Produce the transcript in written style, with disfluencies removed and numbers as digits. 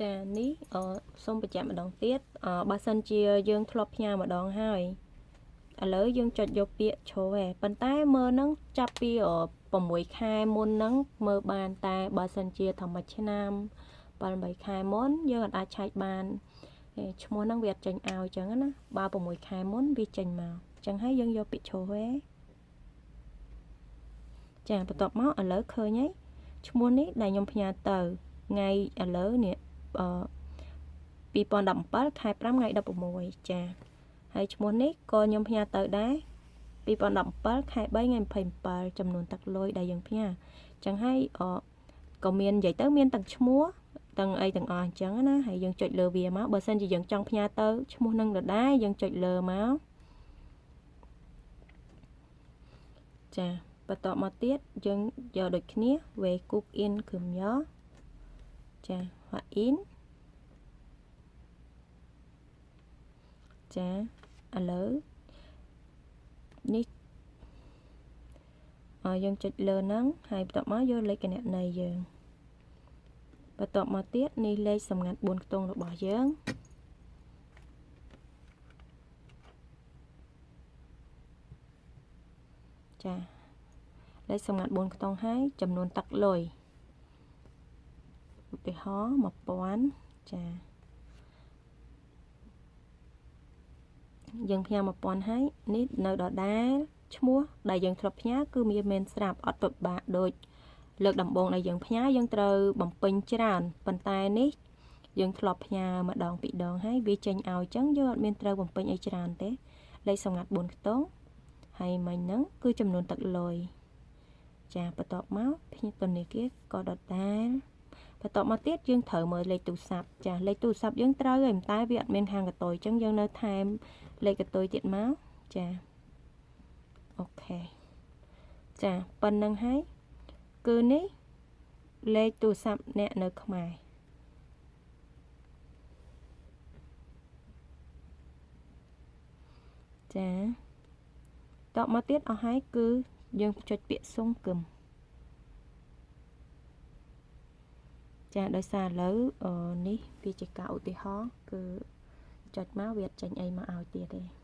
ចានេះសូមបញ្ជាក់ម្ដងទៀតបើសិនជាយើងធ្លាប់ផ្ញើម្ដងហើយឥឡូវយើងចុចយកពាក្យជ្រុលឯងប៉ុន្តែមើលហ្នឹងចាប់ពី6 ខែមុនហ្នឹងមើលបានតែបើសិនជាធម្មឆ្នាំ7 8 ខែមុនយើងអាចឆែកបានឈ្មោះហ្នឹងវាអត់ចេញឲ្យអញ្ចឹងណាបើ6 ខែមុនវាចេញមកអញ្ចឹងហើយយើងយកពាក្យជ្រុលឯងចាបន្ទាប់មកឥឡូវឃើញហើយឈ្មោះនេះដែលខ្ញុំផ្ញើទៅថ្ងៃឥឡូវនេះ2017 ខែ 5 ថ្ងៃ 16 ចាហើយឈ្មោះនេះក៏ខ្ញុំផ្ញើទៅដែរ2017 ខែ 3 ថ្ងៃ 27 ចំនួនទឹកលុយដែលយើងផ្ញើអញ្ចឹងហើយក៏មាននិយាយទៅមានទាំងឈ្មោះទាំងអីទាំងអស់អញ្ចឹងណាហើយយើងចុចលើវាមកបើសិនជាយើងចង់ផ្ញើទៅឈ្មោះនឹងដដែលយើងចុចលើមកចាបន្ទាប់មកទៀតយើងយកដូចគ្នា về cook in គឺញចាហាក់ in ចាឥឡូវនេះយើងចុចលើហ្នឹងហើយបន្ទាប់មកយកលេខគណនីយើងបន្ទាប់មកទៀតនេះលេខសម្ងាត់4ខ្ទង់របស់យើងចាលេខសម្ងាត់4ខ្ទង់ហើយចំនួនទឹកលុយឧទាហរណ៍1000ចាយើងផ្ញើ1000ហើយនេះនៅដដែលឈ្មោះដែលយើងធ្លាប់ផ្ញើគឺមានស្រាប់អត់ពិបាកដូចលើកដំបូងដែលយើងផ្ញើយើងត្រូវបំពេញច្រើនប៉ុន្តែនេះយើងធ្លាប់ផ្ញើម្ដងពីរដងហើយវាចេញឲ្យអញ្ចឹងយើងអត់មានត្រូវបំពេញអីច្រើនទេលេខសម្ងាត់4ខ្ទង់ហើយមិញហ្នឹងគឺចំនួនទឹកលុយចាបន្ទាប់មកភ្ញាក់ធនាគារក៏ដដែលបន្ទាប់មកទៀតយើងត្រូវមើលលេខទូរស័ព្ទចាលេខទូរស័ព្ទយើងត្រូវហើយតែវាអត់មានខាងកតុយអញ្ចឹងយើងនៅថែមលេខកតុយទៀតមកចាអូខេចាប៉ុណ្្នឹងហើយគឺនេះលេខទូរស័ព្ទអ្នកនៅខ្មែរចាតបមកទៀតអស់ហើយគឺយើងចុចពាក្យសុំគឹមចាដោយសារឥឡូវនេះវាជាការឧទាហរណ៍គឺចុចមកវាអត់ចេញអីមកឲ្យទៀតទេ